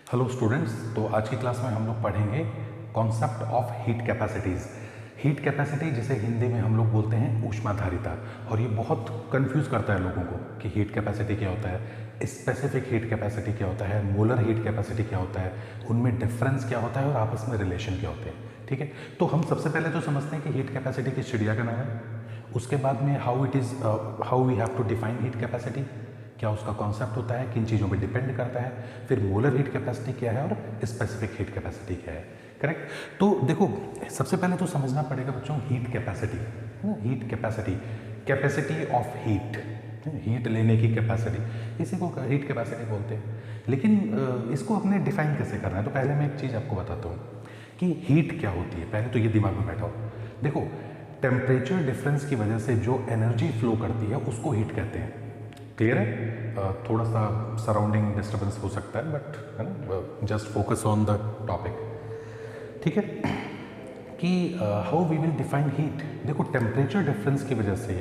Hello students, तो आज की क्लास में हम लोग पढ़ेंगे concept of heat capacities. Heat capacity जिसे हिंदी में हम लोग बोलते हैं ऊष्माधारिता, और ये बहुत कंफ्यूज करता है लोगों को कि हीट कैपेसिटी क्या होता है, स्पेसिफिक हीट कैपेसिटी क्या होता है, मोलर हीट कैपेसिटी क्या होता है, उनमें डिफरेंस क्या होता है और आपस में रिलेशन क्या होते हैं। ठीक है, तो हम सबसे पहले तो समझते हैं कि हीट कैपेसिटी किस चिड़िया का नाम है। उसके बाद में how we have to define heat capacity, क्या उसका कॉन्सेप्ट होता है, किन चीज़ों पे डिपेंड करता है, फिर मोलर हीट कैपेसिटी क्या है और स्पेसिफिक हीट कैपेसिटी क्या है। करेक्ट। तो देखो, सबसे पहले तो समझना पड़ेगा बच्चों heat capacity. Heat capacity, capacity of heat लेने की कैपेसिटी, इसी को हीट कैपेसिटी बोलते हैं। लेकिन इसको अपने डिफाइन कैसे करना है, तो पहले मैं एक चीज़ आपको बताता हूँ कि हीट क्या होती है। पहले तो ये दिमाग में बैठाओ। देखो, टेम्परेचर डिफरेंस की वजह से जो एनर्जी फ्लो करती है उसको हीट कहते हैं। क्लियर है? थोड़ा सा सराउंडिंग डिस्टर्बेंस हो सकता है, बट है ना, just focus on the topic. ठीक है, कि how we will define heat. देखो, टेम्परेचर डिफरेंस की वजह से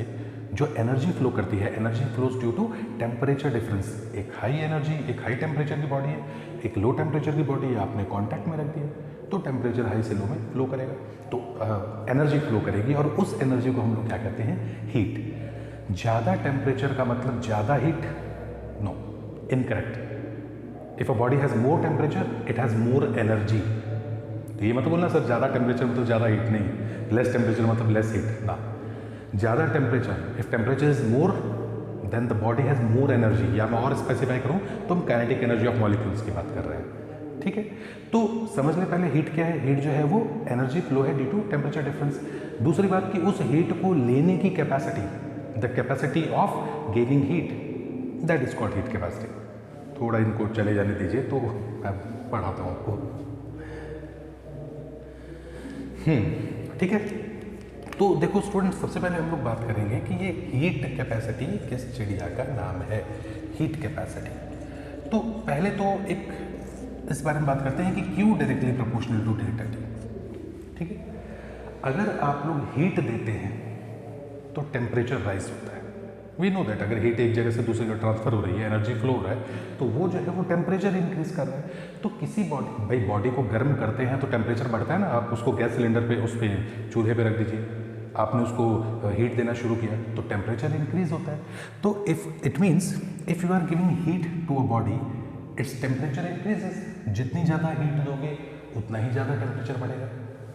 जो एनर्जी फ्लो करती है, energy flows due to temperature difference. एक हाई एनर्जी, एक हाई टेम्परेचर की बॉडी है, एक लो टेम्परेचर की बॉडी है, आपने कॉन्टैक्ट में रख दिया तो टेम्परेचर हाई से लो में फ्लो करेगा, तो एनर्जी फ्लो करेगी, और उस एनर्जी को हम लोग क्या कहते हैं, हीट। ज़्यादा टेम्परेचर का मतलब ज़्यादा heat? No, incorrect. If a body has more temperature it has more energy. तो ये मत बोलना सर ज़्यादा टेम्परेचर मतलब ज़्यादा हीट, नहीं। लेस टेम्परेचर मतलब लेस हीट ना। ज़्यादा temperature, if temperature is more than the body has more energy, या मैं और स्पेसिफाई करूँ तो हम काइनेटिक एनर्जी ऑफ मॉलिक्यूल्स की बात कर रहे हैं। ठीक है, तो समझ लें पहले हीट क्या है। हीट जो है वो एनर्जी फ्लो है ड्यू टू टेम्परेचर डिफरेंस। दूसरी बात कि उस हीट को लेने की capacity, the capacity of gaining heat, that is called heat capacity. थोड़ा इनको चले जाने दीजिए तो मैं पढ़ाता हूँ आपको। ठीक है, तो देखो स्टूडेंट्स, सबसे पहले हम लोग बात करेंगे कि ये हीट कैपेसिटी किस चिड़िया का नाम है। हीट कैपेसिटी, तो पहले तो एक इस बारे में बात करते हैं कि Q directly proportional to delta T. ठीक है, अगर आप लोग हीट देते हैं तो टेम्परेचर राइज होता है। वी नो दैट अगर हीट एक जगह से दूसरी जगह ट्रांसफर हो रही है, एनर्जी फ्लो हो रहा है, तो वो जो है वो टेम्परेचर इंक्रीज कर रहा है। तो किसी बॉडी, भाई बॉडी को गर्म करते हैं तो टेम्परेचर बढ़ता है ना। आप उसको गैस सिलेंडर पे, उस पर चूल्हे पे रख दीजिए, आपने उसको हीट देना शुरू किया तो टेम्परेचर इंक्रीज होता है। तो if it means if you are giving heat to a body, its temperature increases. जितनी ज़्यादा हीट दोगे उतना ही ज़्यादा टेम्परेचर बढ़ेगा।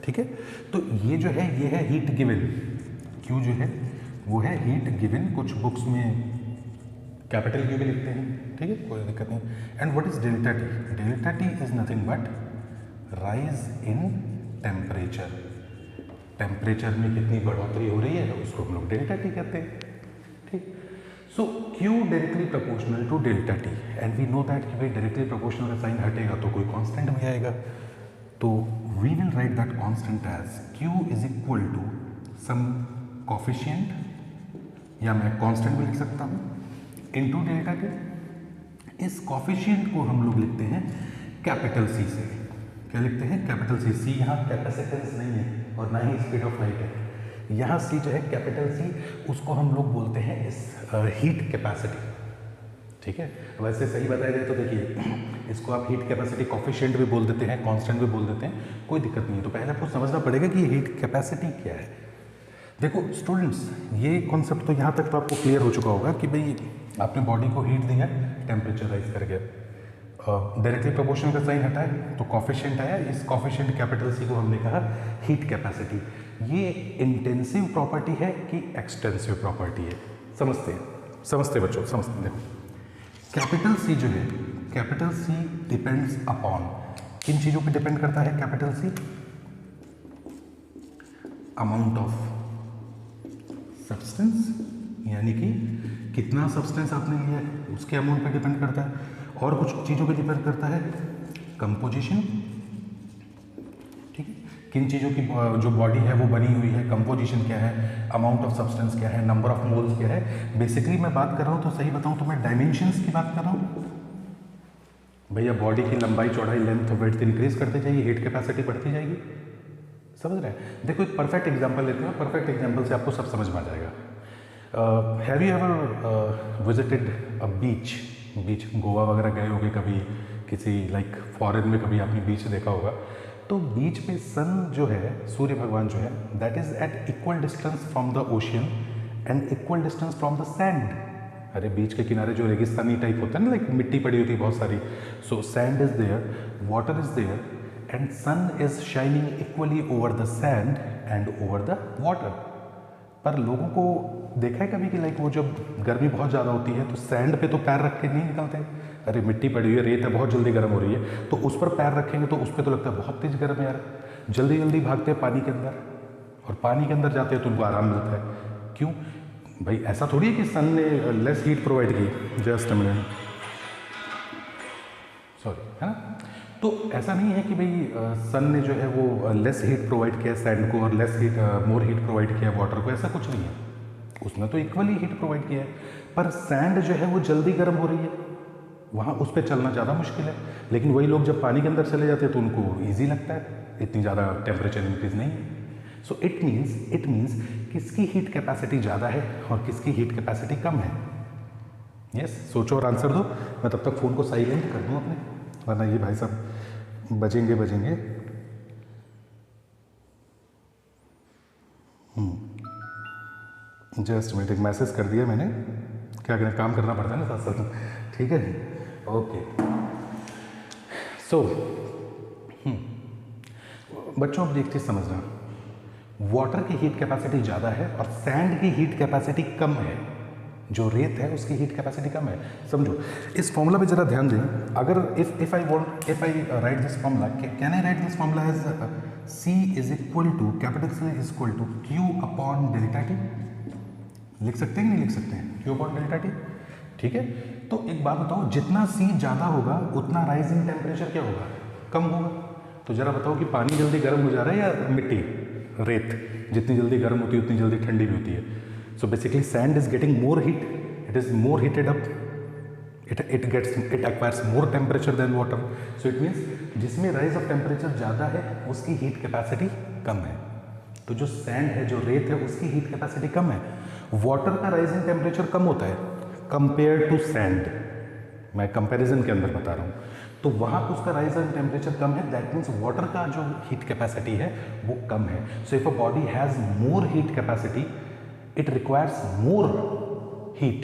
ठीक है, तो ये जो है ये है हीट गिवन। क्यू जो है वो है हीट गिवन। कुछ बुक्स में कैपिटल क्यू भी लिखते हैं, ठीक है, कोई दिक्कत नहीं। And what is delta T? Delta T is nothing but rise in temperature. Temperature में कितनी बढ़ोतरी हो रही है उसको हम लोग डेल्टा टी कहते हैं। ठीक, so Q directly proportional to delta T, and we know that कि भाई डायरेक्टली प्रोपोर्शनल का साइन हटेगा तो कोई कांस्टेंट भी आएगा, तो we will write that constant as Q is equal to some coefficient, या मैं कांस्टेंट भी लिख सकता हूँ, इनटू डेल्टा टी। इस कोफिशिएंट को हम लोग लिखते हैं कैपिटल सी से। क्या लिखते हैं? Capital C. सी यहाँ कैपेसिटेंस नहीं है और ना ही स्पीड ऑफ लाइट है। यहाँ सी जो है कैपिटल सी, उसको हम लोग बोलते हैं इस हीट कैपेसिटी। ठीक है, वैसे सही बताया जाए तो देखिए, इसको आप हीट कैपेसिटी कोफिशिएंट भी बोल देते हैं, कांस्टेंट भी बोल देते हैं, कोई दिक्कत नहीं है। तो पहले आपको समझना पड़ेगा कि हीट कैपेसिटी क्या है। देखो स्टूडेंट्स, ये कॉन्सेप्ट तो यहाँ तक तो आपको क्लियर हो चुका होगा कि भाई आपने बॉडी को हीट दिया, टेम्परेचर राइज कर गया, डायरेक्टली प्रोपोर्शनल का साइन हटाया तो कॉफिशिएंट आया। इस कॉफिशिएंट कैपिटल सी को हमने कहा हीट कैपेसिटी। ये इंटेंसिव प्रॉपर्टी है कि एक्सटेंसिव प्रॉपर्टी है? समझते हैं, समझते बच्चों, समझते। देखो, कैपिटल सी जो है, कैपिटल सी डिपेंड्स अपॉन, किन चीज़ों पे डिपेंड करता है capital C? Amount of substance, यानी कि कितना सब्सटेंस आपने लिया है उसके अमाउंट पे डिपेंड करता है। और कुछ चीज़ों पे डिपेंड करता है कंपोजिशन। ठीक है, किन चीज़ों की जो बॉडी है वो बनी हुई है, कंपोजिशन क्या है, अमाउंट ऑफ सब्सटेंस क्या है, नंबर ऑफ मोल्स क्या है। बेसिकली मैं बात कर रहा हूँ तो सही बताऊँ तो मैं डायमेंशंस की बात कर रहा हूँ। भैया बॉडी की लंबाई, चौड़ाई, लेंथ, वेड्थ इंक्रीज करते जाइए, हीट कैपेसिटी बढ़ती जाएगी। समझ रहे हैं? देखो एक परफेक्ट एग्जांपल लेते हैं, परफेक्ट एग्जांपल से आपको सब समझ में आ जाएगा। Have you ever visited a beach? Beach Goa वगैरह गए होगे कभी, किसी लाइक फॉरेन में कभी आपने बीच देखा होगा, तो बीच पे सन जो है, सूर्य भगवान जो है, that is at equal distance from the ocean and equal distance from the sand. अरे बीच के किनारे जो रेगिस्तानी टाइप होता है ना, लाइक मिट्टी पड़ी होती है बहुत सारी, so sand is there, water is there and sun is shining equally over the sand and over the water. पर लोगों को देखा है कभी कि लाइक वो जब गर्मी बहुत ज़्यादा होती है तो सैंड पे तो पैर रख के नहीं निकलते। अरे मिट्टी पड़ी हुई है, रेत है, बहुत जल्दी गर्म हो रही है, तो उस पर पैर रखेंगे तो उस पर तो लगता है बहुत तेज गर्म है यार। जल्दी जल्दी भागते हैं पानी के अंदर, और पानी के अंदर जाते हैं तो उनको आराम मिलता है। क्यों भाई? ऐसा थोड़ी है कि सन ने लेस हीट प्रोवाइड की, जस्ट अ मिनट, सॉरी, है ना। तो ऐसा नहीं है कि भाई सन ने जो है वो लेस हीट प्रोवाइड किया सैंड को और less heat more heat provide किया वाटर को, ऐसा कुछ नहीं है। उसने तो इक्वली हीट प्रोवाइड किया है, पर सैंड जो है वो जल्दी गर्म हो रही है, वहाँ उस पर चलना ज़्यादा मुश्किल है। लेकिन वही लोग जब पानी के अंदर चले जाते हैं तो उनको ईजी लगता है, इतनी ज़्यादा टेम्परेचर इंक्रीज नहीं है। सो इट मीन्स किसकी हीट कैपेसिटी ज़्यादा है और किसकी हीट कैपेसिटी कम है। यस, सोचो और आंसर दो। मैं तब तक फ़ोन को साइलेंट कर दूँ अपने, वरना ये भाई साहब बजेंगे। जस्ट मिनट, एक मैसेज कर दिया मैंने, क्या करें, काम करना पड़ता है ना साथ साथ, ठीक है। ओके, सो बच्चों अब एक चीज़ समझना, वाटर की हीट कैपेसिटी ज़्यादा है और सैंड की हीट कैपेसिटी कम है। जो रेत है उसकी हीट कैपेसिटी कम है। समझो, इस फॉर्मूला पे जरा ध्यान दें। अगर if I write this formula, can I write this formula as C is equal to, capital C is equal to Q upon delta T. लिख सकते हैं कि नहीं लिख सकते हैं? Q अपॉन डेल्टा टी, ठीक है। तो एक बात बताओ, जितना C ज़्यादा होगा उतना राइजिंग टेम्परेचर क्या होगा? कम होगा। तो जरा बताओ कि पानी जल्दी गर्म हो जा रहा है या मिट्टी, रेत जितनी जल्दी गर्म होती है उतनी जल्दी ठंडी भी होती है। So basically sand is getting more heat, it is more heated up, it acquires more temperature than water. So it means जिसमें rise of temperature ज़्यादा है उसकी heat capacity कम है। तो जो sand है, जो रेत है, उसकी heat capacity कम है। water का rising temperature कम होता है compared to sand, मैं comparison के अंदर बता रहा हूँ। तो वहाँ उसका rising temperature कम है, that means water का जो heat capacity है वो कम है। So if a body has more heat capacity, it requires more heat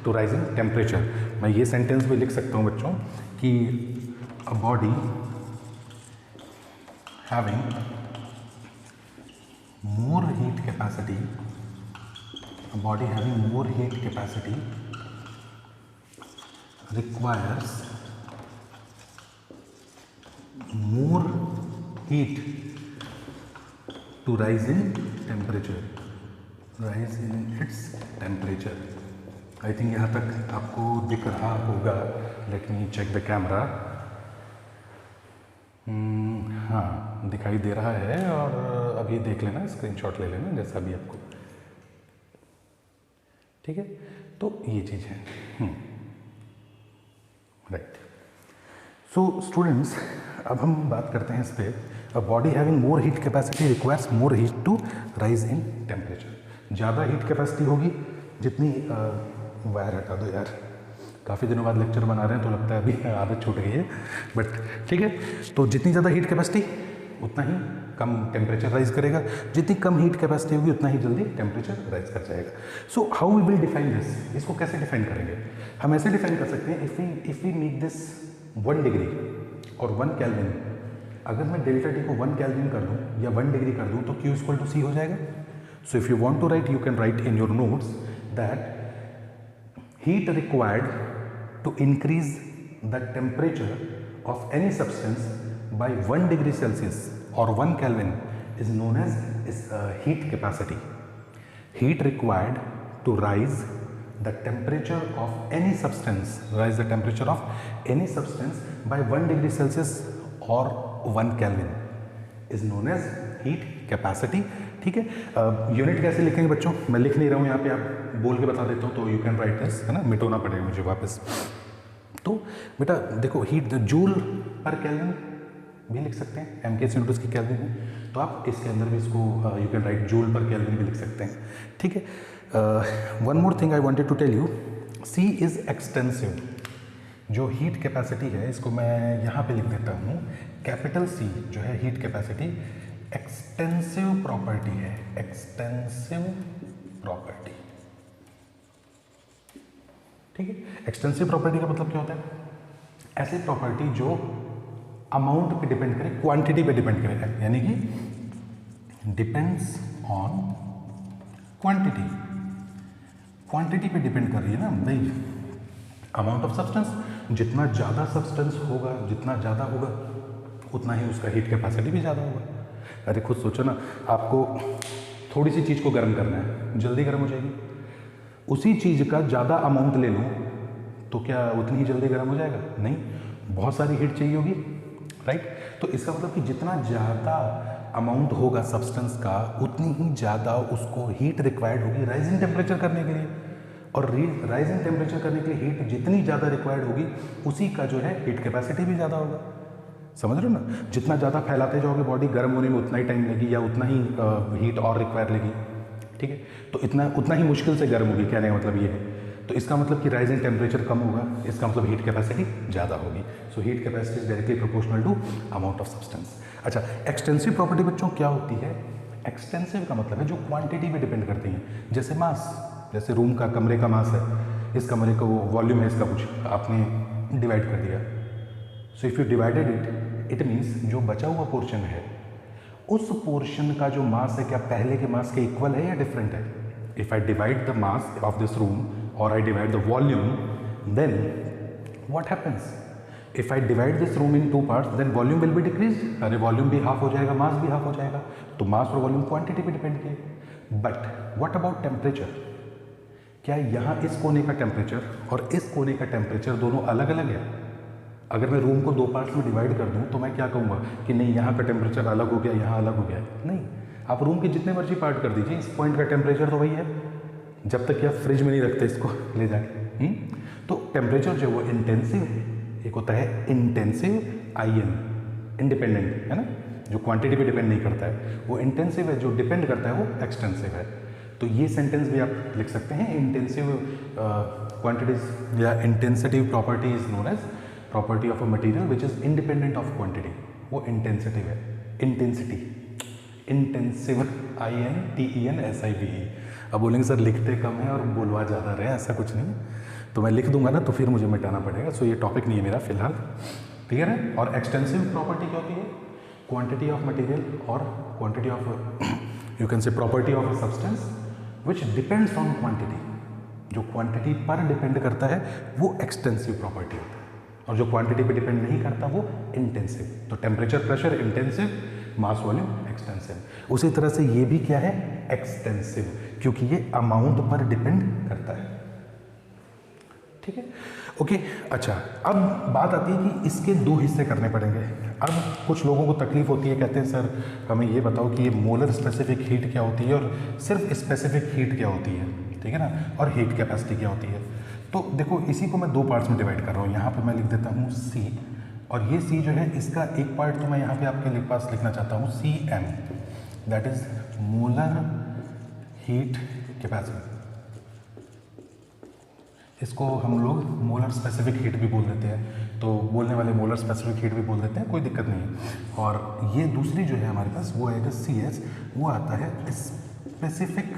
to rise in temperature। मैं ये सेंटेंस भी लिख सकता हूँ बच्चों कि a body having more heat capacity, a body having more heat capacity requires more heat to rise in temperature, rise in its temperature। I think यहाँ तक आपको दिख रहा होगा। Let me check the camera. हाँ, दिखाई दे रहा है। और अभी देख लेना, स्क्रीनशॉट ले लेना जैसा भी आपको, ठीक है। तो ये चीज़ है, राइट। सो स्टूडेंट्स, अब हम बात करते हैं इस पर। A body having more heat capacity requires more heat to rise in temperature. ज़्यादा हीट कैपेसिटी होगी जितनी, वायर हटा दो यार, काफ़ी दिनों बाद लेक्चर बना रहे हैं तो लगता है अभी आदत छूट गई है, बट ठीक है। तो जितनी ज़्यादा हीट कैपेसिटी उतना ही कम टेम्परेचर राइज करेगा, जितनी कम हीट कैपेसिटी होगी उतना ही जल्दी टेम्परेचर राइज कर जाएगा। So how we will define this, इसको कैसे डिफाइन करेंगे? हम ऐसे डिफाइन कर सकते हैं, if we make this 1 degree और 1 केल्विन, अगर मैं डेल्टा टी को 1 केल्विन कर दूँ या 1 डिग्री कर दूँ तो Q इक्वल टू C हो जाएगा। So if you want to write, you can write in your notes that heat required to increase the temperature of any substance by 1 degree Celsius or 1 Kelvin is known as heat capacity. Heat required to rise the temperature of any substance, by 1 degree Celsius or 1 Kelvin is known as heat capacity। ठीक है। Unit कैसे लिखेंगे बच्चों? मैं लिख नहीं रहा हूँ यहाँ पे, आप बोल के बता देता हूँ तो यू कैन राइट दिस, है ना, मिटोना पड़ेगा मुझे वापस। तो बेटा देखो, हीट जूल पर केल्विन भी लिख सकते हैं, एम के यूनिट की केल्विन है, तो आप इसके अंदर भी इसको you can write joule per kelvin भी लिख सकते हैं, ठीक है। One more thing I wanted to tell you, C is extensive. जो हीट कैपेसिटी है इसको मैं यहाँ पे लिख देता हूँ, कैपिटल सी जो है हीट कैपेसिटी एक्सटेंसिव प्रॉपर्टी है, एक्सटेंसिव प्रॉपर्टी। ठीक है, एक्सटेंसिव प्रॉपर्टी का मतलब क्या होता है? ऐसी प्रॉपर्टी जो अमाउंट पे डिपेंड करे, क्वांटिटी पे डिपेंड करे, यानी कि डिपेंड्स ऑन क्वांटिटी, क्वांटिटी पे डिपेंड कर रही है ना भाई। अमाउंट ऑफ सब्सटेंस, जितना ज़्यादा सब्सटेंस होगा, जितना ज़्यादा होगा उतना ही उसका हीट कैपेसिटी भी ज़्यादा होगा। अरे खुद सोचो ना, आपको थोड़ी सी चीज़ को गर्म करना है, जल्दी गर्म हो जाएगी। उसी चीज़ का ज़्यादा अमाउंट ले लूँ तो क्या उतनी ही जल्दी गर्म हो जाएगा? नहीं, बहुत सारी हीट चाहिए होगी, राइट। तो इसका मतलब कि जितना ज़्यादा अमाउंट होगा सब्सटेंस का उतनी ही ज़्यादा उसको हीट रिक्वायर्ड होगी राइजिंग टेम्परेचर करने के लिए। और राइजिंग टेम्परेचर करने के लिए हीट जितनी ज़्यादा रिक्वायर्ड होगी उसी का जो है हीट कैपेसिटी भी ज़्यादा होगा। समझ रहे हो ना? जितना ज़्यादा फैलाते जाओगे बॉडी, गर्म होने में उतना ही टाइम लगेगी या उतना ही हीट और रिक्वायर लेगी। ठीक है, तो उतना ही मुश्किल से गर्म होगी, कहने का मतलब ये है। तो इसका मतलब कि राइजिंग टेम्परेचर कम होगा, इसका मतलब हीट कैपेसिटी ज़्यादा होगी। So heat capacity is directly proportional to amount of substance. अच्छा, एक्सटेंसिव प्रॉपर्टी बच्चों क्या होती है? एक्सटेंसिव का मतलब है जो क्वांटिटी पे डिपेंड करती है। जैसे मास, जैसे रूम का, कमरे का मास है, इस कमरे का वो वॉल्यूम है, इसका कुछ आपने डिवाइड कर दिया। So if you divided it means जो बचा हुआ पोर्शन है उस पोर्शन का जो मास है क्या पहले के मास के इक्वल है या डिफरेंट है? If I divide the mass of this room और I divide the volume, then what happens? If I divide this room in 2 parts then volume will be decrease. अरे वॉल्यूम भी हाफ हो जाएगा, मास भी half हो जाएगा। तो मास और वॉल्यूम क्वांटिटी पे डिपेंड किए। But what about temperature? क्या यहाँ इस कोने का टेम्परेचर और इस कोने का टेम्परेचर दोनों अलग अलग है? अगर मैं रूम को 2 पार्ट्स में डिवाइड कर दूं तो मैं क्या कहूँगा कि नहीं यहाँ का टेम्परेचर अलग हो गया, यहाँ अलग हो गया? नहीं, आप रूम के जितने मर्जी पार्ट कर दीजिए, इस पॉइंट का टेम्परेचर तो वही है जब तक कि आप फ्रिज में नहीं रखते इसको ले जाके। तो टेम्परेचर जो है वो इंटेंसिव है। एक होता है इंटेंसिव IN, इंडिपेंडेंट, है ना, जो क्वांटिटी पे डिपेंड नहीं करता है। वो इंटेंसिव है, जो डिपेंड करता है वो एक्सटेंसिव है। तो ये सेंटेंस भी आप लिख सकते हैं, इंटेंसिव क्वांटिटीज या intensitive property is known as property of a material which is independent of quantity. वो इंटेंसिटिव है, इंटेंसिटी, इंटेंसिव INTENSIVE। अब बोलेंगे सर लिखते कम है और बोलवा ज़्यादा रहे, ऐसा कुछ नहीं। तो मैं लिख दूंगा ना तो फिर मुझे मिटाना पड़ेगा। सो ये टॉपिक नहीं है मेरा फिलहाल, क्लियर है। और एक्सटेंसिव प्रॉपर्टी क्या होती है? क्वांटिटी ऑफ मटेरियल और quantity of you can say property of a substance which depends on quantity. जो क्वांटिटी पर डिपेंड करता है वो एक्सटेंसिव प्रॉपर्टी होता है, और जो क्वांटिटी पे डिपेंड नहीं करता वो इंटेंसिव। तो temperature, pressure intensive, mass volume extensive. उसी तरह से ये भी क्या है? एक्सटेंसिव, क्योंकि ये अमाउंट पर डिपेंड करता है। ठीक है, ओके। अच्छा, अब बात आती है कि इसके 2 हिस्से करने पड़ेंगे। अब कुछ लोगों को तकलीफ होती है, कहते हैं सर हमें ये बताओ कि ये मोलर स्पेसिफिक हीट क्या होती है और सिर्फ स्पेसिफिक हीट क्या होती है, ठीक है ना, और हीट कैपेसिटी क्या होती है। तो देखो, इसी को मैं 2 पार्ट्स में डिवाइड कर रहा हूँ। यहाँ पे मैं लिख देता हूँ C, और ये C जो है इसका एक पार्ट तो मैं यहाँ पे आपके पास लिखना चाहता हूँ CM, that is molar heat capacity. इसको हम लोग मोलर स्पेसिफिक हीट भी बोल देते हैं, तो बोलने वाले मोलर स्पेसिफिक हीट भी बोल देते हैं, कोई दिक्कत नहीं है। और ये दूसरी जो है हमारे पास वो आएगा CS, वो आता है specific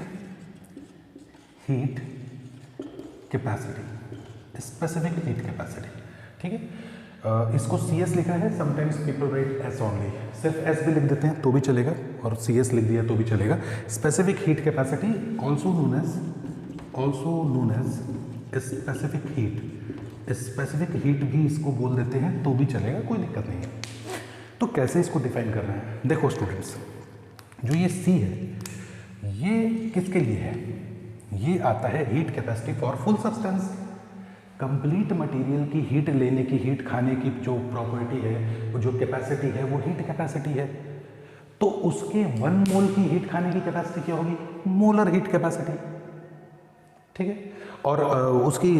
heat capacity, specific heat capacity. ठीक है, इसको CS लिखा है, sometimes people right S only, सिर्फ S भी लिख देते हैं तो भी चलेगा और CS लिख दिया तो भी चलेगा। Specific heat capacity also known as specific heat, specific heat भी इसको बोल देते हैं तो भी चलेगा, कोई दिक्कत नहीं है। तो कैसे इसको डिफाइन करना है? देखो स्टूडेंट्स, जो ये C है ये किसके लिए है? ये आता है heat capacity for full substance. Complete material की हीट लेने की, हीट खाने की जो प्रॉपर्टी है, वो जो कैपेसिटी है वो हीट कैपेसिटी है। तो उसके 1 मोल की हीट खाने की कैपेसिटी क्या होगी? Molar heat capacity. ठीक है, और उसकी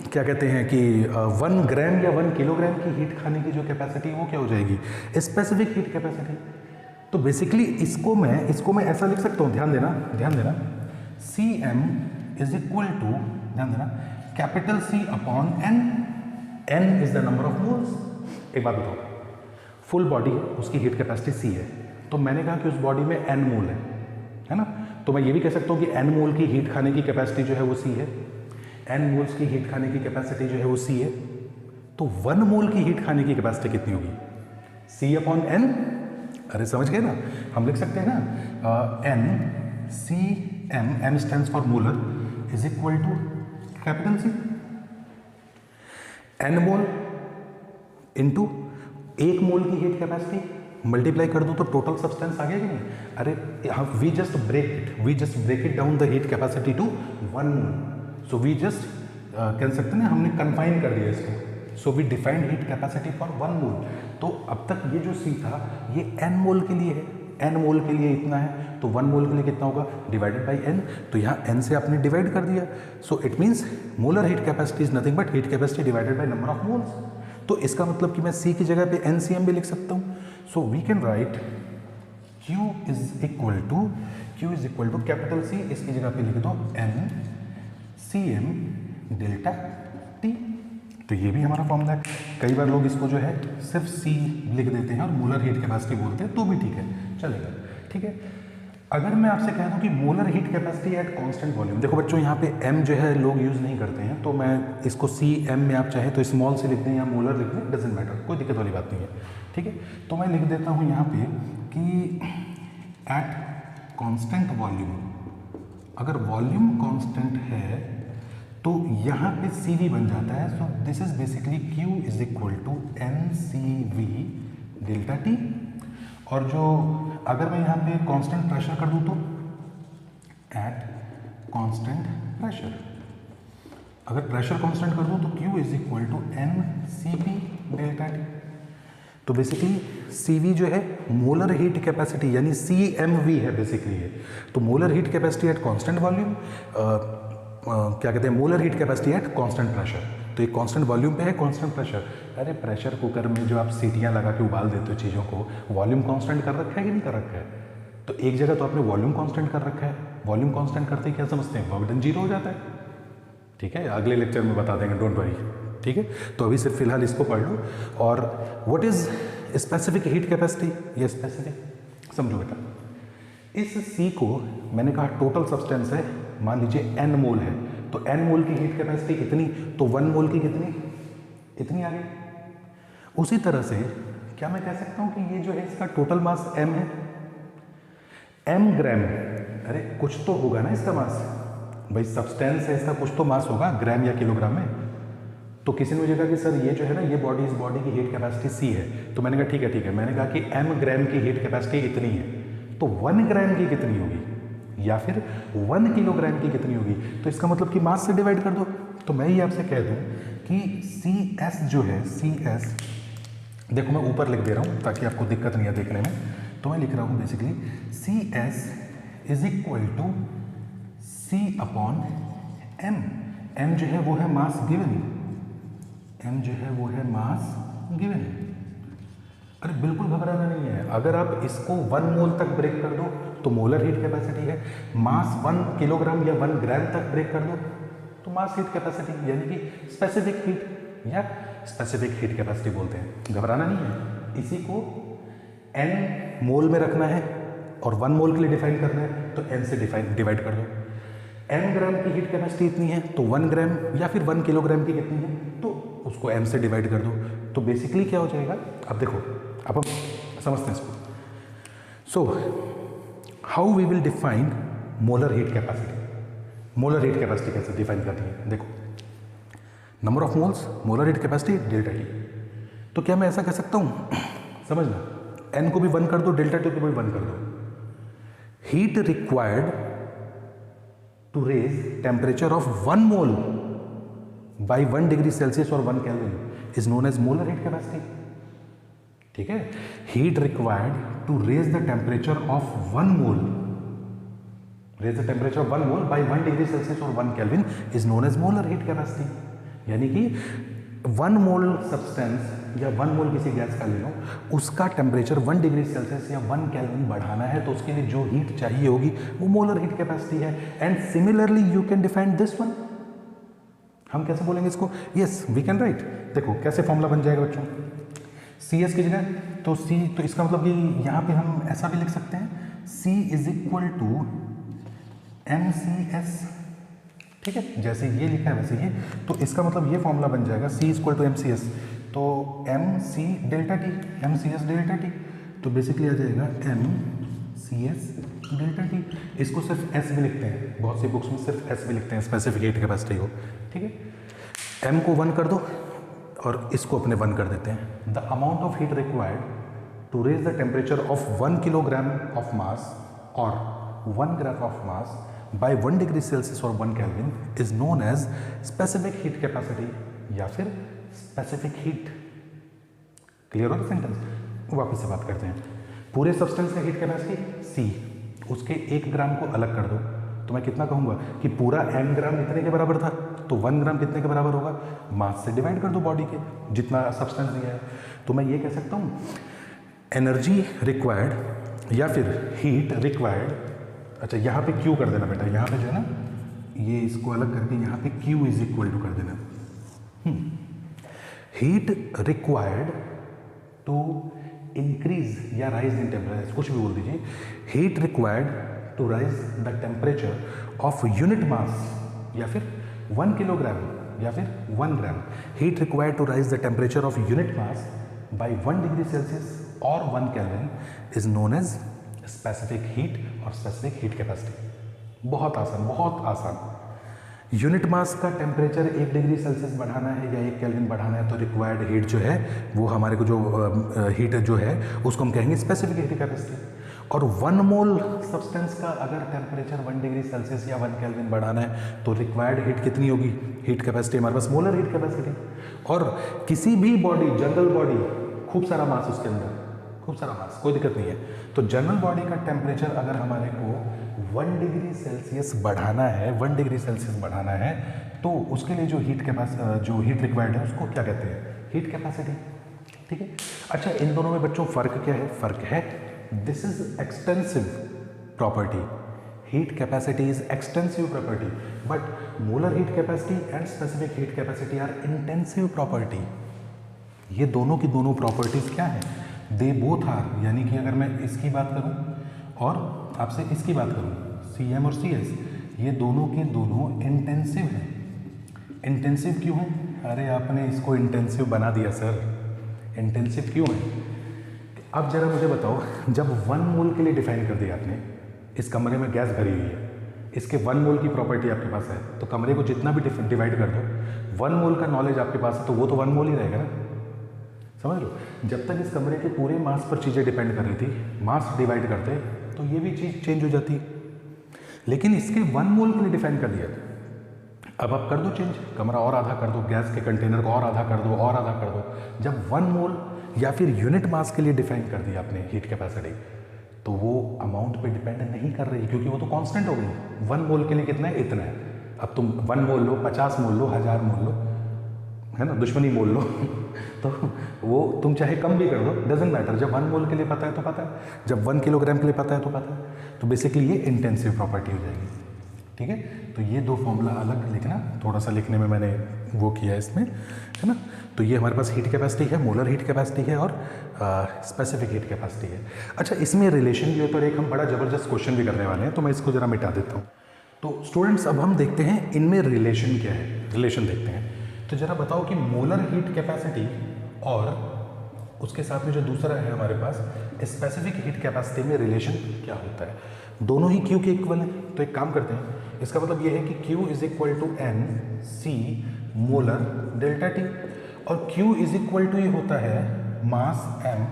क्या कहते हैं कि 1 ग्राम या 1 किलोग्राम की हीट खाने की जो कैपेसिटी वो क्या हो जाएगी? Specific heat capacity. तो बेसिकली इसको मैं ऐसा लिख सकता हूँ, ध्यान देना CM इज इक्वल टू, ध्यान देना, capital C upon N, n is the number of moles. एक बात बताओ, फुल बॉडी है, उसकी हीट कैपेसिटी c है, तो मैंने कहा कि उस बॉडी में n मोल है ना, तो मैं ये भी कह सकता हूँ कि n मोल की हीट खाने की कैपेसिटी जो है वो c है, n मोल्स की हीट खाने की कैपेसिटी जो है वो c है, तो 1 मोल की हीट खाने की कैपेसिटी कितनी होगी? c upon n। अरे समझ गए ना, हम लिख सकते हैं ना n c m stands for molar is equal to capital C, n mole into 1 mole की हीट कैपेसिटी मल्टीप्लाई कर दूं तो टोटल सब्सटेंस आ गया कि नहीं? अरे we just break it down the heat capacity to 1 mole, so we just कह सकते हैं ना, हमने कन्फाइन कर दिया इसको, so we defined heat capacity for 1 mole. तो अब तक ये जो C था ये n मोल के लिए है, n मोल के लिए इतना है, तो 1 मोल के लिए कितना होगा? डिवाइडेड बाई n, तो यहाँ n से आपने डिवाइड कर दिया, so it means molar heat capacity is nothing but heat capacity divided by number of moles. तो इसका मतलब कि मैं C की जगह पे NCM भी लिख सकता हूँ, so we can write Q is equal to capital C, इसकी जगह पे लिख दो NCM डेल्टा T। तो ये भी हमारा फॉर्मूला है। कई बार लोग इसको जो है सिर्फ C लिख देते हैं और मोलर हीट कैपेसिटी बोलते हैं, तो भी ठीक है, चलेगा, ठीक है। अगर मैं आपसे कह दूं कि molar heat capacity at constant volume, देखो बच्चों यहाँ पे m जो है लोग यूज़ नहीं करते हैं, तो मैं इसको CM में आप चाहे तो स्मॉल से लिख दें या मोलर लिख दें, डजेंट मैटर, कोई दिक्कत वाली बात नहीं है, ठीक है। तो मैं लिख देता हूँ यहाँ पे कि एट कांस्टेंट वॉल्यूम, अगर वॉल्यूम कांस्टेंट है तो यहाँ पे CV बन जाता है, so this is basically Q is equal to NCV delta T। और जो अगर मैं यहाँ पे कांस्टेंट प्रेशर कर दूँ तो एट कांस्टेंट प्रेशर, अगर प्रेशर कांस्टेंट कर दूँ तो Q is equal to NCP delta T। तो बेसिकली CV जो है मोलर हीट कैपेसिटी यानी CMV है बेसिकली है, तो molar heat capacity at constant volume, क्या कहते हैं, molar heat capacity at constant pressure. तो ये कांस्टेंट वॉल्यूम पे है, कांस्टेंट प्रेशर। अरे प्रेशर कुकर में जो आप सीटियां लगा के उबाल देते हो चीज़ों को, वॉल्यूम कांस्टेंट कर रखा है कि नहीं कर रखा है? तो एक जगह तो आपने वॉल्यूम कांस्टेंट कर रखा है, वॉल्यूम कांस्टेंट करते ही क्या समझते हैं? वर्क डन जीरो हो जाता है, ठीक है। अगले लेक्चर में बता देंगे, डोंट वरी, ठीक है। तो अभी सिर्फ फिलहाल इसको पढ़ लो। और what is specific heat capacity, ये स्पेसिफिक समझो बेटा। इस C को मैंने कहा टोटल सब्सटेंस है, मान लीजिए n मोल है, तो n मोल की हीट कैपेसिटी इतनी, तो 1 मोल की कितनी, इतनी आ गई। उसी तरह से क्या मैं कह सकता हूं कि ये जो है इसका टोटल मास m है, m ग्राम, अरे कुछ तो होगा ना इसका मास, भाई सब्सटेंस है, इसका कुछ तो मास होगा ग्राम या किलोग्राम में। तो किसी ने मुझे कहा कि सर ये जो है ना, ये बॉडी, इस बॉडी की हीट कैपेसिटी C है, तो मैंने कहा ठीक है, मैंने कहा कि m ग्राम की हीट कैपेसिटी इतनी है, तो 1 ग्राम की कितनी होगी या फिर 1 किलोग्राम की कितनी होगी, तो इसका मतलब कि मास से डिवाइड कर दो। तो मैं ये आपसे कह दूं कि CS जो है, CS देखो मैं ऊपर लिख दे रहा हूं ताकि आपको दिक्कत नहीं है देखने में, तो मैं लिख रहा हूं basically CS is equal to C upon M। M जो है वो है मास गिवन, M जो है वो है मास गिवन। अरे बिल्कुल घबराना नहीं है, अगर आप इसको 1 मोल तक ब्रेक कर दो तो मोलर हीट कैपेसिटी है, मास 1 किलोग्राम या 1 ग्राम तक ब्रेक कर दो तो मास हीट कैपेसिटी यानी कि स्पेसिफिक हीट या स्पेसिफिक हीट कैपेसिटी बोलते हैं। घबराना नहीं है, इसी को n मोल में रखना है और 1 मोल के लिए डिफाइन करना है, तो n से डिवाइड कर दो। n ग्राम की हीट कैपेसिटी इतनी है तो 1 ग्राम या फिर 1 किलोग्राम की कितनी है, तो उसको m से डिवाइड कर दो। तो बेसिकली क्या हो जाएगा, अब देखो, अब हम समझते हैं इसको। So how we will define molar heat capacity. Molar heat capacity कैसे डिफाइन करती है, देखो number of moles, molar heat capacity delta T। तो क्या मैं ऐसा कह सकता हूँ, समझना, n को भी 1 कर दो, डेल्टा T को भी 1 कर दो। Heat required to raise temperature of 1 mole by 1 degree Celsius और 1 kelvin is known as molar heat capacity, ठीक है। Heat required to raise the temperature of 1 mole, raise the temperature of 1 mole by 1 degree Celsius और 1 kelvin is known as molar heat capacity. यानी कि 1 मोल substance या 1 मोल किसी gas का ले लो, उसका टेम्परेचर 1 डिग्री सेल्सियस या 1 केल्विन बढ़ाना है, तो उसके लिए जो हीट चाहिए होगी वो मोलर हीट कैपेसिटी है। And similarly you can define this one, हम कैसे बोलेंगे इसको? Yes we can write. देखो कैसे फॉर्मूला बन जाएगा बच्चों, सी एस की जगह तो सी, तो इसका मतलब कि यहाँ पे हम ऐसा भी लिख सकते हैं C is equal to M C s, ठीक है, जैसे ये लिखा है वैसे ये, तो इसका मतलब ये फॉर्मूला बन जाएगा C equal to M C S, तो M C delta T, M सी एस डेल्टा टी, तो बेसिकली आ जाएगा एम सी एस डेल्टा टी। इसको सिर्फ एस भी लिखते हैं, बहुत सी बुक्स में सिर्फ एस भी लिखते हैं, स्पेसिफिक हीट कैपेसिटी को, ठीक है। एम को 1 कर दो और इसको अपने 1 कर देते हैं। The amount of heat required to raise the temperature of 1 kilogram of mass और 1 gram of mass by 1 degree Celsius और 1 kelvin is known as specific heat capacity या फिर स्पेसिफिक हीट। क्लियर हो द सेंटेंस? वापस से बात करते हैं। पूरे सब्सटेंस का हीट कैपेसिटी सी, उसके 1 ग्राम को अलग कर दो तो मैं कितना कहूँगा कि पूरा m ग्राम इतने के बराबर था, तो 1 ग्राम कितने के बराबर होगा? मास से डिवाइड कर दो बॉडी के जितना सब्सटेंस दिया है, तो मैं ये कह सकता हूँ एनर्जी रिक्वायर्ड या फिर हीट रिक्वायर्ड। अच्छा यहाँ पे Q कर देना बेटा, यहाँ पे जो है ना ये इसको अलग करके यहाँ पे Q इज इक्वल टू कर देना। हीट रिक्वायर्ड टू इंक्रीज या राइज इन टेम्परेचर, कुछ भी बोल दीजिए, heat required to raise the temperature of unit mass या फिर 1 किलोग्राम या फिर 1 gram, heat required to raise the temperature of unit mass by 1 degree Celsius और 1 kelvin is known as specific heat और स्पेसिफिक हीट कैपेसिटी। बहुत आसान, बहुत आसान। यूनिट मास का टेम्परेचर 1 डिग्री सेल्सियस बढ़ाना है या 1 केल्विन बढ़ाना है तो रिक्वायर्ड हीट जो है वो हमारे को जो हीट जो है उसको हम कहेंगे स्पेसिफिक हीट कैपेसिटी। और 1 मोल सब्सटेंस का अगर टेम्परेचर 1 डिग्री सेल्सियस या 1 केल्विन बढ़ाना है तो रिक्वायर्ड हीट कितनी होगी? हीट कैपेसिटी हमारे पास मोलर हीट कैपेसिटी। और किसी भी बॉडी, जनरल बॉडी, खूब सारा मास उसके अंदर, खूब सारा मास, कोई दिक्कत नहीं है, तो जनरल बॉडी का टेम्परेचर अगर हमारे को 1 डिग्री सेल्सियस बढ़ाना है, 1 डिग्री सेल्सियस बढ़ाना है तो उसके लिए जो हीट रिक्वायर्ड है उसको क्या कहते हैं? हीट कैपेसिटी, ठीक है। अच्छा इन दोनों में बच्चों फ़र्क क्या है? फ़र्क है this is extensive property, heat capacity is extensive property, but molar heat capacity and specific heat capacity are intensive property. ये दोनों की दोनों प्रॉपर्टीज क्या है? दे बोथ आर, यानी कि अगर मैं इसकी बात करूं और आपसे इसकी बात करूं, सी एम और सी एस, ये दोनों के दोनों इंटेंसिव हैं। इंटेंसिव क्यों है? अरे आपने इसको इंटेंसिव बना दिया सर, इंटेंसिव क्यों है? अब जरा मुझे बताओ, जब 1 मोल के लिए डिफाइन कर दिया आपने, इस कमरे में गैस भरी हुई है, इसके 1 मोल की प्रॉपर्टी आपके पास है, तो कमरे को जितना भी डिवाइड कर दो, 1 मोल का नॉलेज आपके पास है तो वो तो 1 मोल ही रहेगा ना, समझ लो। जब तक इस कमरे के पूरे मास पर चीज़ें डिपेंड कर रही थी, मास डिवाइड करते तो ये भी चीज़ चेंज हो जाती, लेकिन इसके 1 मोल के लिए डिफाइन कर दिया। अब आप कर दो चेंज, कमरा और आधा कर दो, गैस के कंटेनर को और आधा कर दो, और आधा कर दो। जब 1 मोल या फिर यूनिट मास के लिए डिफाइन कर दिया आपने हीट कैपेसिटी, तो वो अमाउंट पे डिपेंड नहीं कर रही, क्योंकि वो तो कांस्टेंट हो गई। 1 मोल के लिए कितना है? इतना है। अब तुम 1 मोल लो, 50 मोल लो, 1000 मोल लो, है ना, दुश्मनी मोल लो तो वो तुम चाहे कम भी कर दो, डजेंट मैटर। जब 1 मोल के लिए पता है तो पता है, जब 1 किलोग्राम के लिए पता है तो पता है, तो बेसिकली ये इंटेंसिव प्रॉपर्टी हो जाएगी, ठीक है। तो ये दो फॉर्मूला अलग लिखना, थोड़ा सा लिखने में मैंने वो किया है इसमें, है ना। तो ये हमारे पास हीट कैपेसिटी है, मोलर हीट कैपेसिटी है और स्पेसिफिक हीट कैपेसिटी है। अच्छा इसमें रिलेशन भी है, तो एक हम बड़ा ज़बरदस्त क्वेश्चन भी करने वाले हैं, तो मैं इसको ज़रा मिटा देता हूँ। तो स्टूडेंट्स अब हम देखते हैं इनमें रिलेशन क्या है, रिलेशन देखते हैं। तो ज़रा बताओ कि मोलर हीट कैपेसिटी और उसके साथ में जो दूसरा है हमारे पास स्पेसिफिक हीट कैपेसिटी में रिलेशन क्या होता है। दोनों ही Q के इक्वल हैं, तो एक काम करते हैं, इसका मतलब ये है कि Q is equal to n c molar delta T, और Q इज इक्वल टू ये होता है मास m,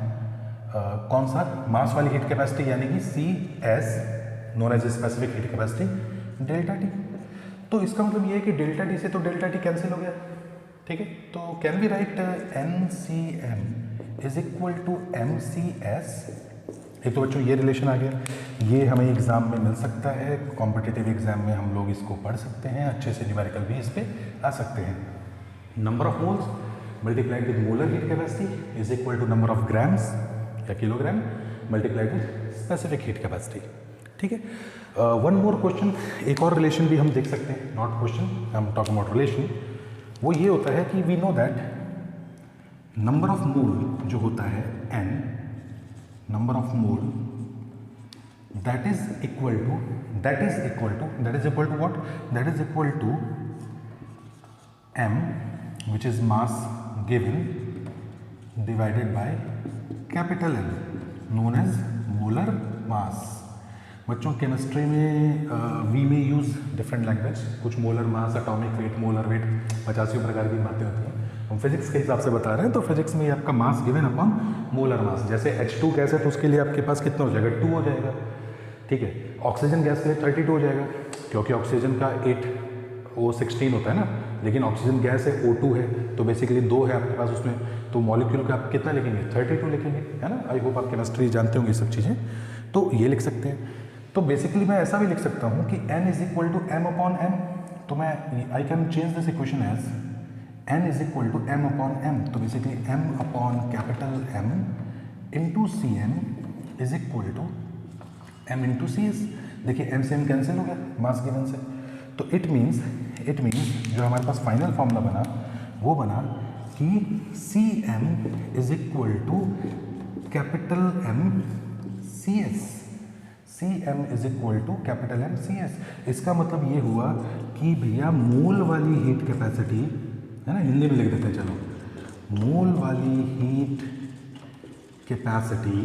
कौन सा मास वाली हीट कैपेसिटी, यानी कि c s known as specific heat capacity delta T. तो इसका मतलब ये है कि डेल्टा टी से तो डेल्टा टी कैंसिल हो गया, ठीक है। तो can we write n c M is equal to M C s. एक तो बच्चों ये रिलेशन आ गया, ये हमें एग्जाम में मिल सकता है, कॉम्पिटिटिव एग्जाम में हम लोग इसको पढ़ सकते हैं, अच्छे से न्यूमेरिकल भी इस पर आ सकते हैं। Number of moles multiplied with molar heat capacity is equal to number of grams या kilogram multiplied with specific heat capacity, ठीक है। वन मोर क्वेश्चन, एक और रिलेशन भी हम देख सकते हैं, नॉट क्वेश्चन, हम टॉक अबाउट रिलेशन। वो ये होता है कि we know that number of mole जो होता है n, number of mole that is equal to what? That is equal to m, which is mass given divided by capital M, known as molar mass. बच्चों chemistry में we में use different language, कुछ molar mass, atomic weight, molar weight, 85 प्रकार की बातें होती हैं। हम फिजिक्स के हिसाब से बता रहे हैं, तो फिजिक्स में आपका मास गिवन अपॉन मोलर मास। जैसे H2 गैस है तो उसके लिए आपके पास कितना हो जाएगा, 2 हो जाएगा, ठीक है। ऑक्सीजन गैस के लिए 32 हो जाएगा, क्योंकि ऑक्सीजन का 8O16 होता है ना, लेकिन ऑक्सीजन गैस है, O2 है, तो बेसिकली 2 है आपके पास उसमें, तो मॉलिक्यूल का आप कितना लिखेंगे, 32 लिखेंगे, है ना। आई होप आप केमिस्ट्री जानते होंगे ये सब चीज़ें, तो ये लिख सकते हैं। तो बेसिकली मैं ऐसा भी लिख सकता हूँ कि n is equal to m upon m, तो मैं I can change this equation as n is equal to m upon m, तो basically m upon capital M into C M is equal to m into C S. देखिए m से m cancel हो गया mass given से, तो it means जो हमारे पास final formula बना वो बना कि C M is equal to capital M C S, C M is equal to capital M C S. इसका मतलब ये हुआ कि भैया मोल वाली हीट कैपेसिटी, है ना, हिंदी में लिख देते हैं चलो, मोल वाली heat capacity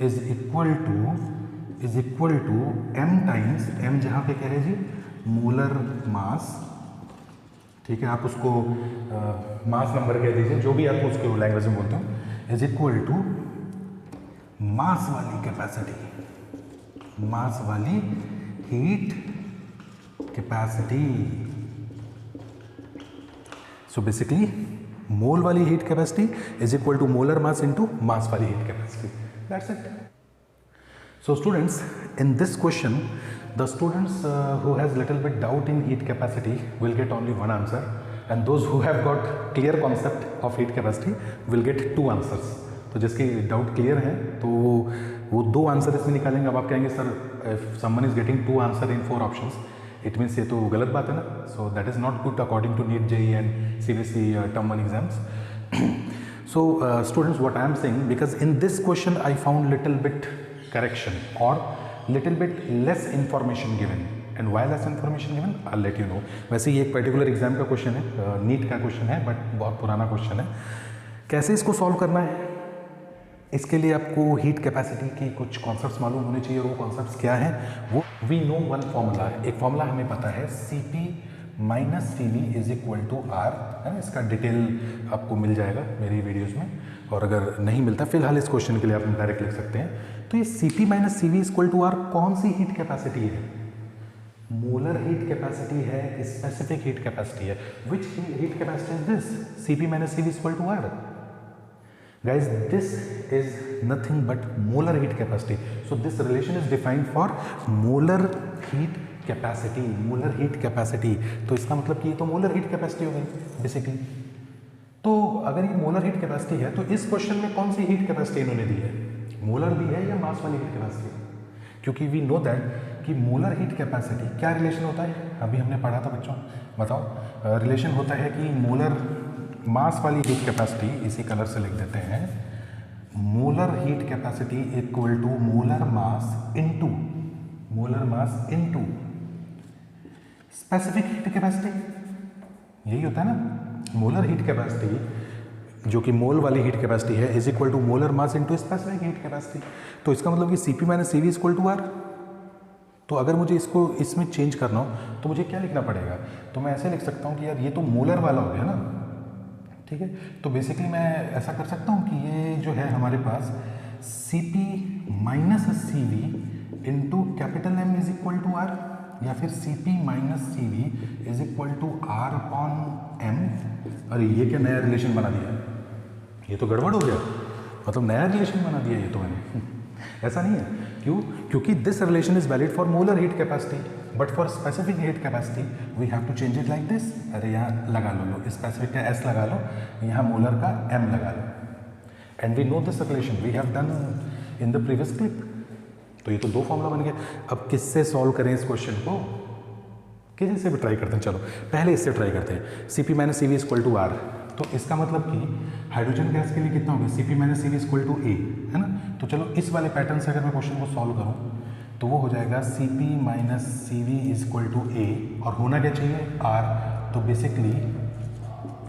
is equal to m times, m जहाँ पे कह रहे जी मोलर मास, ठीक है, आप उसको मास नंबर कह दीजिए, जो भी आप उसको लैंग्वेज में बोलते हो, इज इक्वल टू मास वाली कैपेसिटी, मास वाली heat capacity. So basically mole वाली heat capacity is equal to molar mass into mass वाली heat capacity, that's it. So students, in this question, the students who has little bit doubt in heat capacity will get only one answer, and those who have got clear concept of heat capacity will get 2 answers. तो जिसकी doubt clear है तो वो 2 answer इसमें निकालेंगे। अब आप कहेंगे sir if someone is getting 2 answer in 4 options, it means ये तो गलत बात है ना। So that is not good according to NEET, JEE and CBSE term 1 exams. So students, what I am saying, because in this question I found little bit correction or little bit less information given, and why less information given I'll let you know. वैसे ये एक particular exam का question है, NEET का question है, but बहुत पुराना question है। कैसे इसको सॉल्व करना है, इसके लिए आपको हीट कैपेसिटी की कुछ कॉन्सेप्ट्स मालूम होने चाहिए, और वो कॉन्सेप्ट्स क्या है, वो वी नो वन फॉर्मूला है, एक फॉर्मूला हमें पता है, Cp minus Cv is equal to R, है ना। इसका डिटेल आपको मिल जाएगा मेरी वीडियोज़ में, और अगर नहीं मिलता फिलहाल इस क्वेश्चन के लिए आप डायरेक्ट लिख सकते हैं। तो ये Cp minus Cv equal to R कौन सी हीट कैपेसिटी है, मोलर हीट कैपेसिटी है, स्पेसिफिक हीट कैपेसिटी है। Which heat capacity is this, Cp minus Cv equal to R? Guys, this is nothing but molar heat capacity. So this relation is defined for molar heat capacity, molar heat capacity. तो इसका मतलब कि ये तो molar heat capacity हो गई basically. तो अगर ये molar heat capacity है तो इस क्वेश्चन में कौन सी heat capacity इन्होंने दी है, molar दी है या mass वाली heat capacity? क्योंकि we know that कि molar heat capacity क्या रिलेशन होता है, अभी हमने पढ़ा था बच्चों, बताओ। रिलेशन होता है कि मोलर मास वाली हीट कैपेसिटी, इसी कलर से लिख देते हैं, molar heat capacity equal to molar mass into specific heat capacity. यही होता है ना, मोलर हीट कैपेसिटी जो कि मोल वाली हीट कैपेसिटी है is equal to molar mass into specific heat capacity. तो इसका मतलब कि Cp minus Cv is equal to R। तो अगर मुझे इसको इसमें चेंज करना हो तो मुझे क्या लिखना पड़ेगा, तो मैं ऐसे लिख सकता हूँ कि यार ये तो मोलर वाला हो गया ना, ठीक है। तो बेसिकली मैं ऐसा कर सकता हूँ कि ये जो है हमारे पास Cp minus Cv into capital M is equal to R, या फिर Cp minus Cv is equal to R upon M। अरे ये क्या नया रिलेशन बना दिया, ये तो गड़बड़ हो गया, मतलब नया रिलेशन बना दिया ये तो मैंने। ऐसा नहीं है, क्यों? क्योंकि this relation is valid for molar heat capacity, but for specific heat capacity we have to change it like this. अरे यहाँ लगा लो स्पेसिफिक का S लगा लो, यहाँ मोलर का M लगा लो, and we know this relation, we have done in the previous clip. तो ये तो 2 फॉर्मूला बन गया। अब किससे सॉल्व करें इस क्वेश्चन को, किसी से भी ट्राई करते हैं। चलो पहले इससे ट्राई करते हैं, Cp minus C V equal to R. तो इसका मतलब कि हाइड्रोजन गैस के लिए कितना होगा, Cp minus C V equal to A, है ना। तो चलो इस वाले पैटर्न से अगर मैं क्वेश्चन को सॉल्व करूँ तो वो हो जाएगा Cp minus C V equal to A, और होना क्या चाहिए आर। तो basically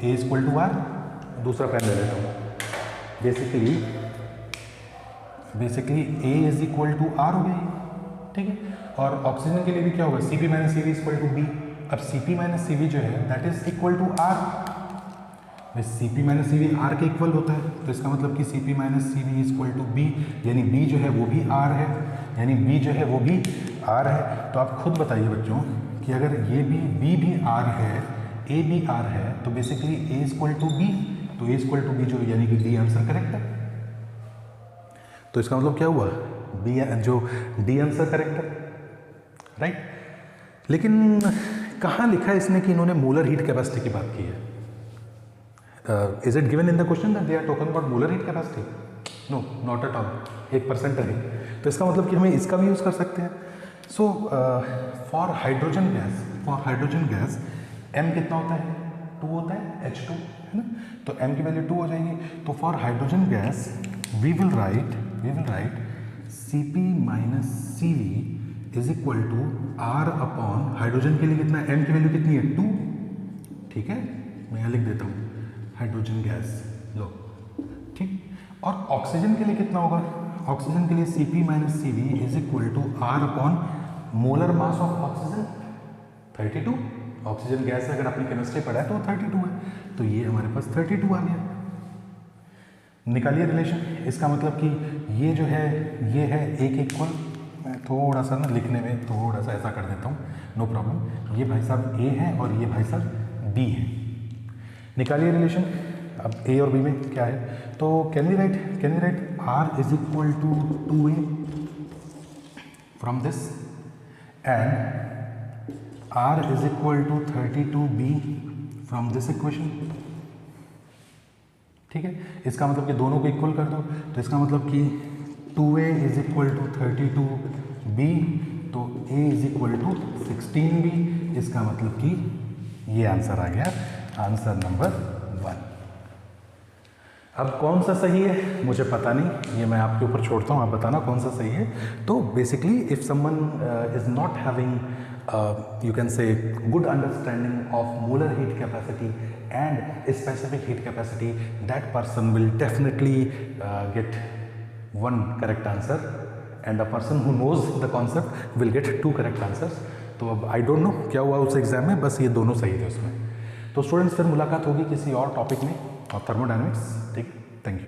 A equal to R, दूसरा पैन ले लेता हूँ, basically A is equal to R हो गया, ठीक है। और ऑक्सीजन के लिए भी क्या होगा, Cp minus C V equal to B. अब Cp माइनस सी वी जो है that is equal to R, Cp minus C V R के इक्वल होता है। तो इसका मतलब कि Cp minus C V equal to B, यानी बी जो है वो भी आर है, तो आप खुद बताइए बच्चों कि अगर ये भी बी भी आर है, ए भी आर है, तो basically A equal to B, तो ए इक्वल टू बी जो यानी कि डी आंसर करेक्ट है। तो इसका मतलब क्या हुआ, बी जो डी आंसर करेक्ट है, राइट। लेकिन कहाँ लिखा है इसने कि इन्होंने मोलर हीट कैपेसिटी की बात की है? Is it given in the question that they are talking about molar heat capacity? No, not at all, 1% है। तो इसका मतलब कि हमें इसका भी यूज़ कर सकते हैं। So for hydrogen gas m कितना होता है, 2 होता है, H2, है ना। तो m की वैल्यू 2 हो जाएगी। तो for hydrogen gas we will write Cp minus C V is equal to R upon, hydrogen के लिए कितना, m की वैल्यू कितनी है, 2, ठीक है। मैं यहाँ लिख देता हूँ हाइड्रोजन गैस, लो, ठीक। और ऑक्सीजन के लिए कितना होगा, ऑक्सीजन के लिए Cp minus C V is equal to R upon molar mass of oxygen 32। Oxygen gas अगर आपने केमिस्ट्री पढ़ा है तो 32 है, तो ये हमारे पास 32 आ गया। निकालिए रिलेशन। इसका मतलब कि ये जो है ये है एक इक्वल, मैं थोड़ा सा ना लिखने में थोड़ा सा ऐसा कर देता हूँ, नो प्रॉब्लम। ये भाई साहब ए है और ये भाई साहब बी है। निकालिए रिलेशन। अब ए और बी में क्या है, तो can we write R is equal to 2a from this and R is equal to 32b from this equation, ठीक है। इसका मतलब कि दोनों को इक्वल कर दो, तो इसका मतलब कि 2a is equal to 32b, तो a is equal to 16b। इसका मतलब कि ये आंसर आ गया, आंसर नंबर 1। अब कौन सा सही है मुझे पता नहीं, ये मैं आपके ऊपर छोड़ता हूँ, आप बताना कौन सा सही है। तो basically if someone is not having you can say good understanding of molar heat capacity and specific heat capacity, that person will definitely get 1 correct answer, and a person who knows the concept will get 2 correct answers। तो अब I don't know क्या हुआ उस exam में, बस ये दोनों सही थे उसमें। तो स्टूडेंट्स फिर मुलाकात होगी किसी और टॉपिक में और थर्मोडायनेमिक्स, ठीक। Thank you.